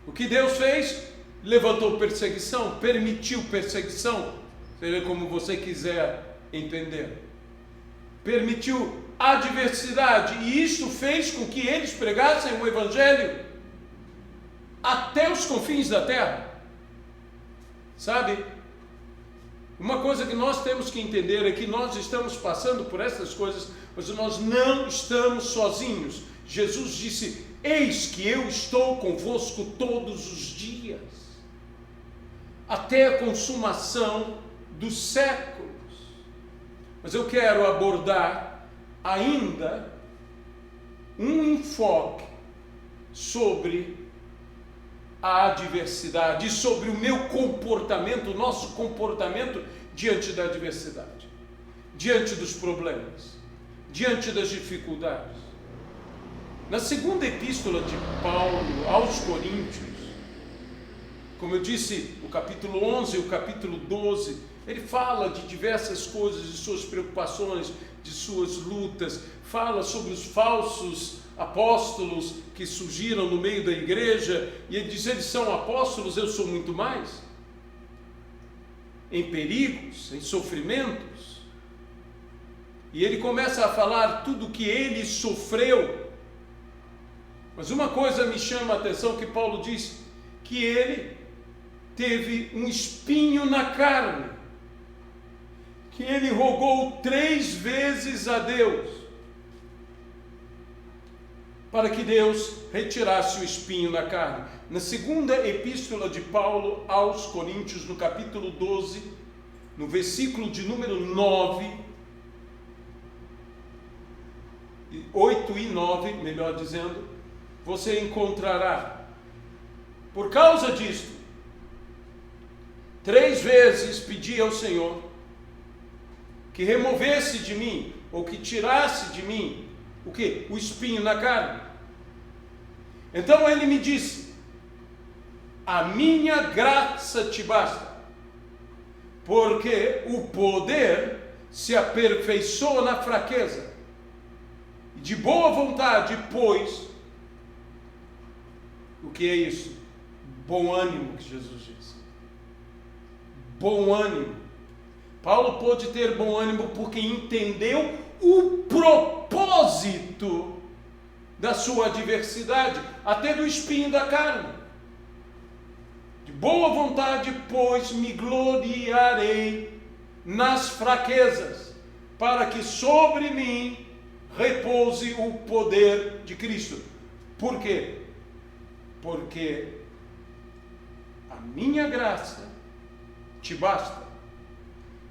O que Deus fez? Levantou perseguição, permitiu perseguição, seja como você quiser entender. Permitiu adversidade, e isso fez com que eles pregassem o Evangelho até os confins da terra. Sabe? Uma coisa que nós temos que entender é que nós estamos passando por essas coisas, mas nós não estamos sozinhos. Jesus disse: eis que eu estou convosco todos os dias, até a consumação dos séculos. Mas eu quero abordar ainda um enfoque sobre a adversidade, sobre o meu comportamento, o nosso comportamento diante da adversidade, diante dos problemas, diante das dificuldades. Na segunda epístola de Paulo aos Coríntios, como eu disse, o capítulo 11 e o capítulo 12, ele fala de diversas coisas, de suas preocupações, de suas lutas, fala sobre os falsos apóstolos que surgiram no meio da igreja, e ele diz: eles são apóstolos, eu sou muito mais, em perigos, em sofrimentos. E ele começa a falar tudo o que ele sofreu. Mas uma coisa me chama a atenção, que Paulo diz que ele teve um espinho na carne, que ele rogou 3 vezes a Deus para que Deus retirasse o espinho na carne. Na segunda epístola de Paulo aos Coríntios, no capítulo 12, no versículo de número 9, 8 e 9, melhor dizendo, você encontrará: por causa disto, 3 vezes pedi ao Senhor que removesse de mim, ou que tirasse de mim, o quê? O espinho na carne. Então ele me disse: a minha graça te basta, porque o poder se aperfeiçoa na fraqueza. E de boa vontade, pois, o que é isso? Bom ânimo, que Jesus disse. Bom ânimo. Paulo pôde ter bom ânimo porque entendeu o propósito da sua adversidade, até do espinho da carne. De boa vontade, pois, me gloriarei nas fraquezas, para que sobre mim repouse o poder de Cristo. Por quê? Porque a minha graça te basta.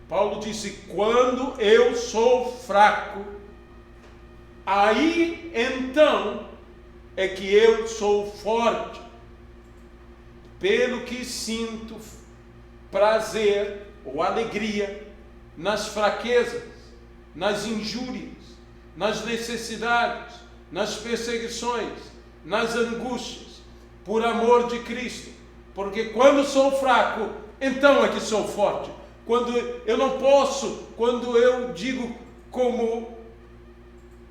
Paulo disse: quando eu sou fraco, aí então é que eu sou forte, pelo que sinto prazer ou alegria nas fraquezas, nas injúrias, nas necessidades, nas perseguições, nas angústias, por amor de Cristo. Porque quando sou fraco, então é que sou forte. Quando eu não posso, quando eu digo como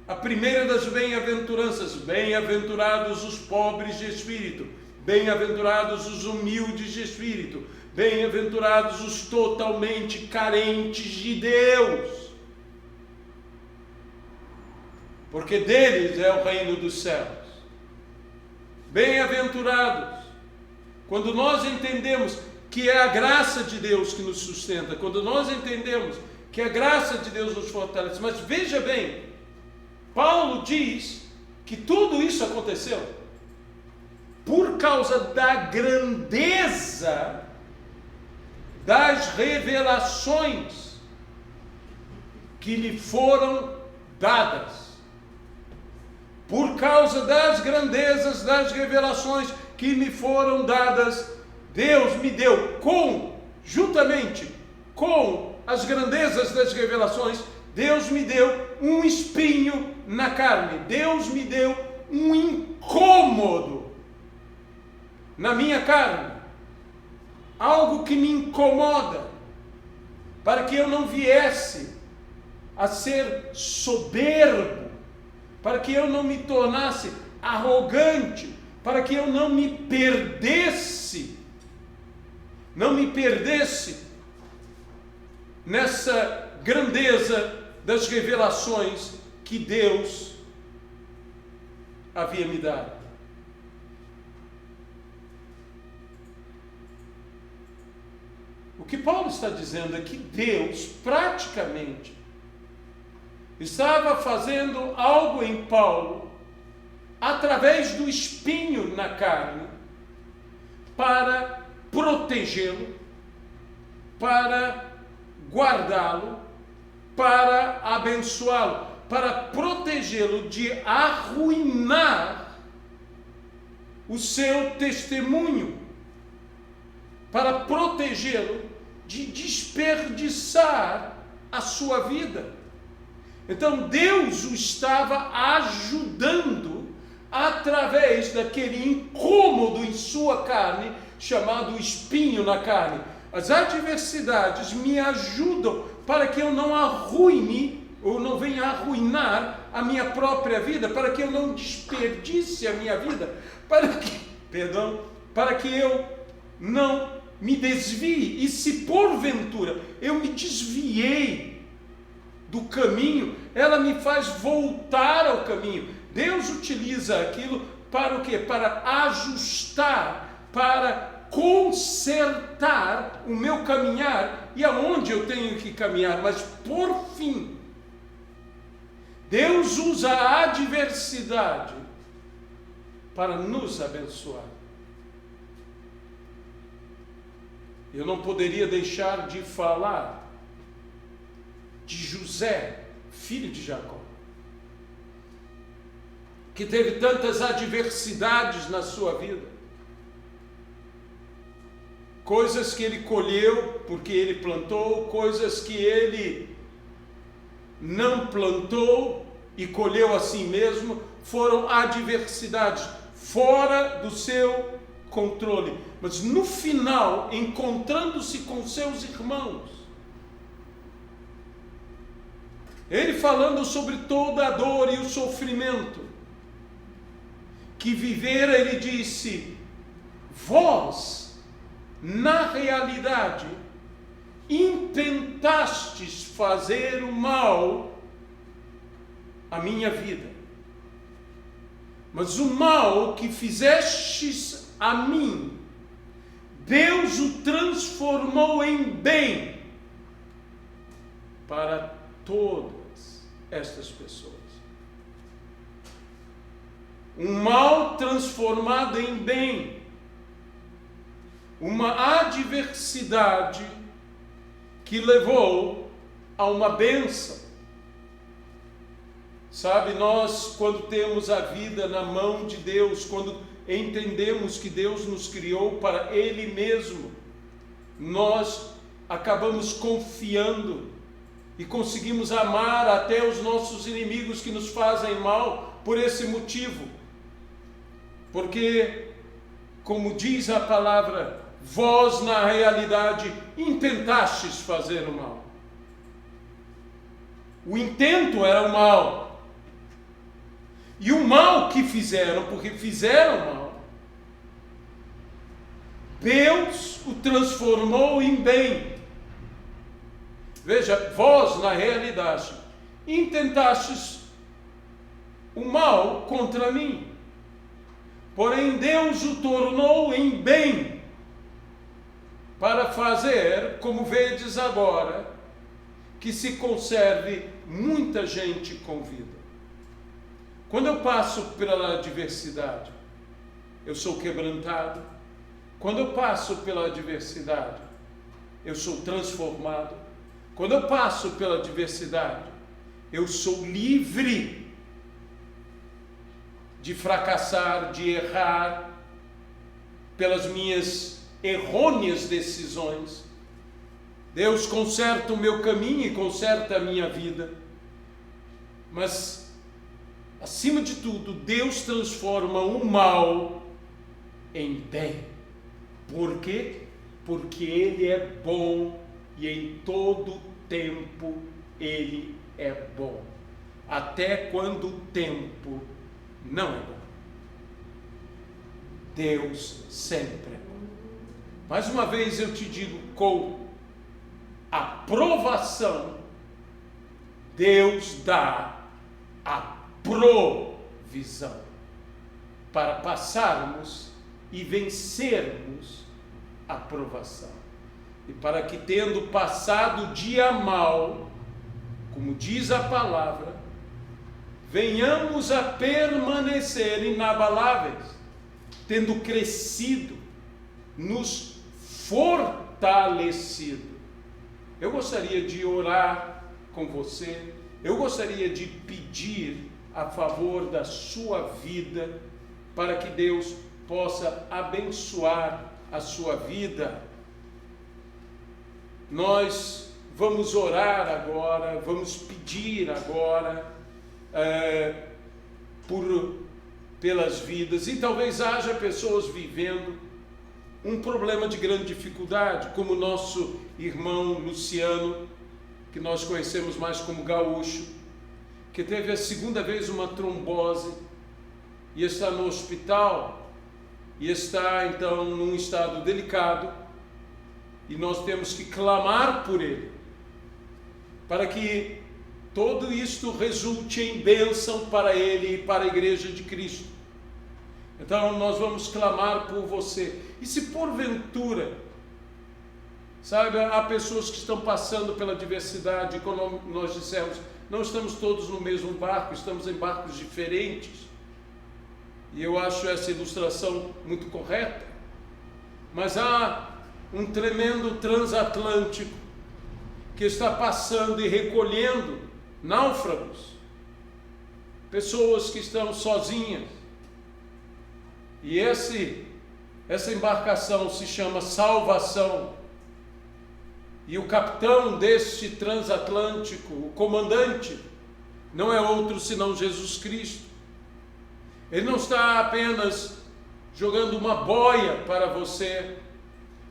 a primeira das bem-aventuranças: bem-aventurados os pobres de espírito, bem-aventurados os humildes de espírito, bem-aventurados os totalmente carentes de Deus, porque deles é o reino dos céus. Bem-aventurados, quando nós entendemos que é a graça de Deus que nos sustenta, quando nós entendemos que a graça de Deus nos fortalece. Mas veja bem, Paulo diz que tudo isso aconteceu por causa da grandeza das revelações que lhe foram dadas. Por causa das grandezas das revelações que me foram dadas, Deus me deu, juntamente com as grandezas das revelações, Deus me deu um espinho na carne. Deus me deu um incômodo na minha carne. Algo que me incomoda, para que eu não viesse a ser soberbo, para que eu não me tornasse arrogante, para que eu não me perdesse nessa grandeza das revelações que Deus havia me dado. O que Paulo está dizendo é que Deus praticamente estava fazendo algo em Paulo através do espinho na carne para protegê-lo, para guardá-lo, para abençoá-lo, para protegê-lo de arruinar o seu testemunho, para protegê-lo de desperdiçar a sua vida. Então Deus o estava ajudando através daquele incômodo em sua carne, chamado espinho na carne. As adversidades me ajudam para que eu não arruine, ou não venha arruinar a minha própria vida, para que eu não desperdice a minha vida, para que eu não me desvie. E se porventura eu me desviei do caminho, ela me faz voltar ao caminho. Deus utiliza aquilo para o quê? Para ajustar, para consertar o meu caminhar e aonde eu tenho que caminhar. Mas por fim, Deus usa a adversidade para nos abençoar. Eu não poderia deixar de falar de José, filho de Jacó, que teve tantas adversidades na sua vida, coisas que ele colheu porque ele plantou, coisas que ele não plantou e colheu a si mesmo, foram adversidades fora do seu controle, mas no final, encontrando-se com seus irmãos, ele falando sobre toda a dor e o sofrimento que vivera, ele disse: vós, na realidade, intentastes fazer o mal à minha vida. Mas o mal que fizestes a mim, Deus o transformou em bem para todas estas pessoas. Um mal transformado em bem. Uma adversidade que levou a uma bênção. Sabe, nós, quando temos a vida na mão de Deus, quando entendemos que Deus nos criou para Ele mesmo, nós acabamos confiando e conseguimos amar até os nossos inimigos que nos fazem mal por esse motivo. Porque, como diz a palavra, vós na realidade intentastes fazer o mal. O intento era o mal. E o mal que fizeram, porque fizeram mal, Deus o transformou em bem. Veja, vós na realidade intentastes o mal contra mim, porém Deus o tornou em bem, para fazer, como vedes agora, que se conserve muita gente com vida. Quando eu passo pela adversidade, eu sou quebrantado. Quando eu passo pela adversidade, eu sou transformado. Quando eu passo pela adversidade, eu sou livre de fracassar, de errar pelas minhas errôneas decisões. Deus conserta o meu caminho e conserta a minha vida. Mas, acima de tudo, Deus transforma o mal em bem. Por quê? Porque Ele é bom e em todo tempo Ele é bom. Até quando o tempo não é bom. Deus sempre é bom. Mais uma vez eu te digo, com aprovação, Deus dá a provisão para passarmos e vencermos a provação. E para que, tendo passado o dia mal, como diz a palavra, venhamos a permanecer inabaláveis, tendo crescido, nos fortalecido. Eu gostaria de orar com você, eu gostaria de pedir a favor da sua vida, para que Deus possa abençoar a sua vida. Nós vamos orar agora, vamos pedir agora pelas vidas, e talvez haja pessoas vivendo um problema de grande dificuldade, como o nosso irmão Luciano, que nós conhecemos mais como Gaúcho, que teve a segunda vez uma trombose e está no hospital e está então num estado delicado, e nós temos que clamar por ele, para que todo isto resulte em bênção para ele e para a Igreja de Cristo. Então nós vamos clamar por você. E se porventura, sabe, há pessoas que estão passando pela adversidade, como nós dissemos, não estamos todos no mesmo barco, estamos em barcos diferentes. E eu acho essa ilustração muito correta. Mas há um tremendo transatlântico que está passando e recolhendo náufragos, pessoas que estão sozinhas. E essa embarcação se chama Salvação. E o capitão deste transatlântico, o comandante, não é outro senão Jesus Cristo. Ele não está apenas jogando uma boia para você,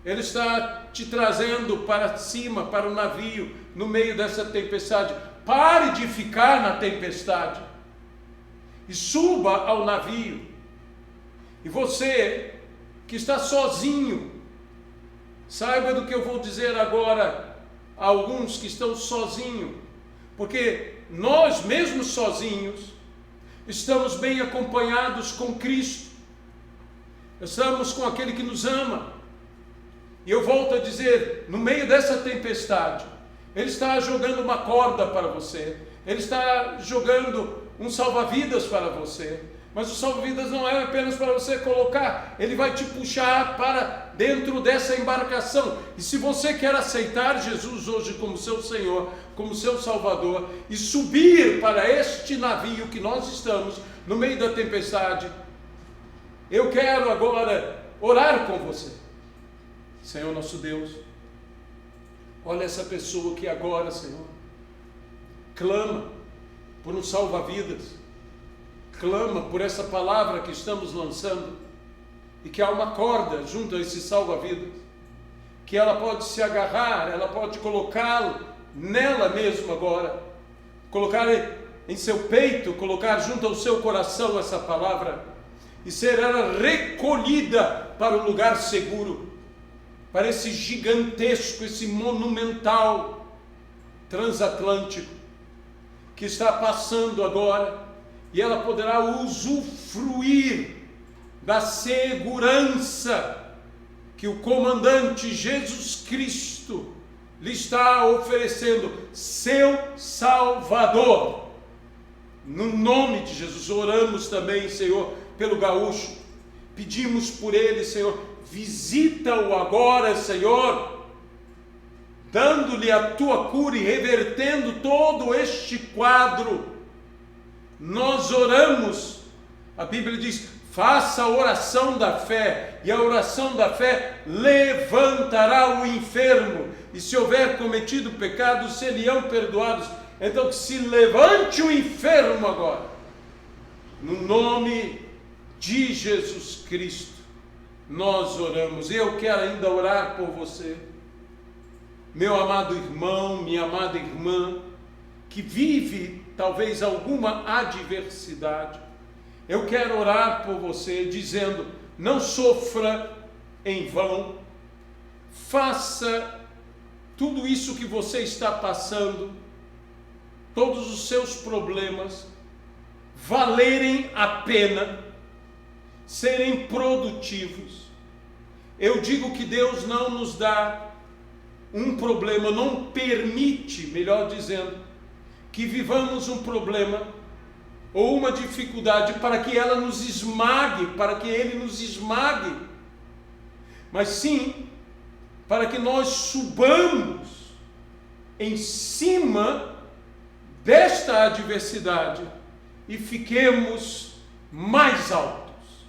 ele está te trazendo para cima, para o navio, no meio dessa tempestade. Pare de ficar na tempestade e suba ao navio. E você que está sozinho. Saiba do que eu vou dizer agora a alguns que estão sozinhos, porque nós mesmos sozinhos estamos bem acompanhados com Cristo, estamos com aquele que nos ama. E eu volto a dizer, no meio dessa tempestade, Ele está jogando uma corda para você, Ele está jogando um salva-vidas para você, mas o salva-vidas não é apenas para você colocar, Ele vai te puxar para dentro dessa embarcação. E se você quer aceitar Jesus hoje como seu Senhor, como seu Salvador, e subir para este navio que nós estamos, no meio da tempestade, eu quero agora orar com você. Senhor nosso Deus, olha essa pessoa que agora, Senhor, clama por um salva-vidas, clama por essa palavra que estamos lançando, e que há uma corda junto a esse salva-vidas, que ela pode se agarrar, ela pode colocá-lo nela mesmo agora, colocar em seu peito, colocar junto ao seu coração essa palavra, e ser ela recolhida para um lugar seguro, para esse gigantesco, esse monumental transatlântico que está passando agora, e ela poderá usufruir da segurança que o comandante Jesus Cristo lhe está oferecendo, seu Salvador. No nome de Jesus, oramos também, Senhor, pelo gaúcho, pedimos por ele, Senhor, visita-o agora, Senhor, dando-lhe a tua cura e revertendo todo este quadro. Nós oramos, a Bíblia diz, faça a oração da fé, e a oração da fé levantará o enfermo, e se houver cometido pecados, serão perdoados. Então que se levante o enfermo agora, no nome de Jesus Cristo, nós oramos. Eu quero ainda orar por você, meu amado irmão, minha amada irmã, que vive talvez alguma adversidade. Eu quero orar por você, dizendo, não sofra em vão, faça tudo isso que você está passando, todos os seus problemas, valerem a pena, serem produtivos. Eu digo que Deus não nos dá um problema, não permite, melhor dizendo, que vivamos um problema ou uma dificuldade para que ela nos esmague, para que ele nos esmague, mas sim para que nós subamos em cima desta adversidade e fiquemos mais altos,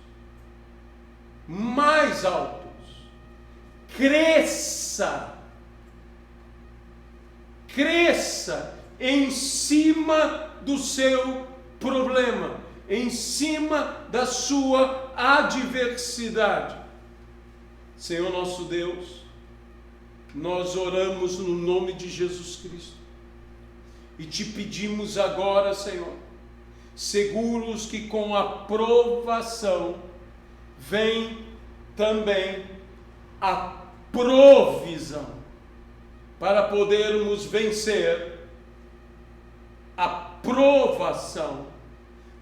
mais altos. Cresça em cima do seu problema, em cima da sua adversidade. Senhor nosso Deus, nós oramos no nome de Jesus Cristo e te pedimos agora, Senhor, seguros que com a provação vem também a provisão, para podermos vencer a provação,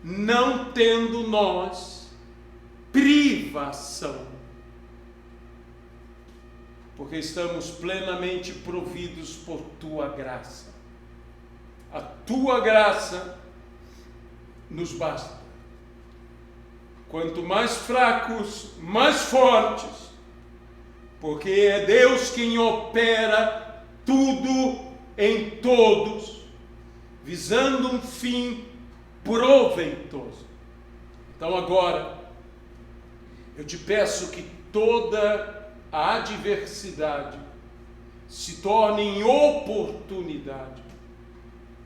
não tendo nós privação, porque estamos plenamente providos por tua graça. A tua graça nos basta. Quanto mais fracos, mais fortes, porque é Deus quem opera tudo em todos, visando um fim proveitoso. Então agora, eu te peço que toda a adversidade se torne em oportunidade,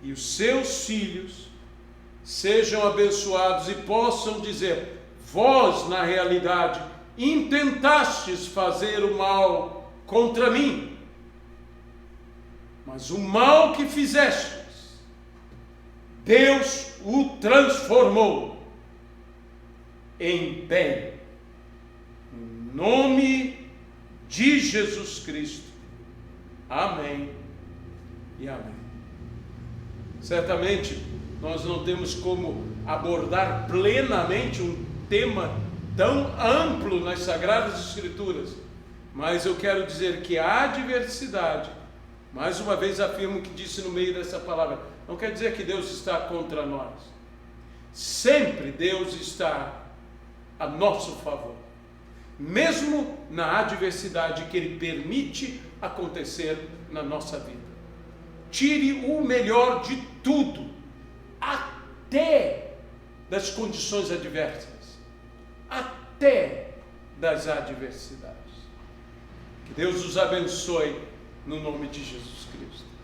e os seus filhos sejam abençoados e possam dizer, vós na realidade intentastes fazer o mal contra mim, mas o mal que fizestes, Deus o transformou em bem, Em nome de Jesus Cristo. Amém e amém. Certamente nós não temos como abordar plenamente um tema tão amplo nas Sagradas Escrituras, mas eu quero dizer que a adversidade, mais uma vez afirmo o que disse no meio dessa palavra, não quer dizer que Deus está contra nós. Sempre Deus está a nosso favor, mesmo na adversidade que Ele permite acontecer na nossa vida. Tire o melhor de tudo, até das condições adversas, até das adversidades. Que Deus os abençoe no nome de Jesus Cristo.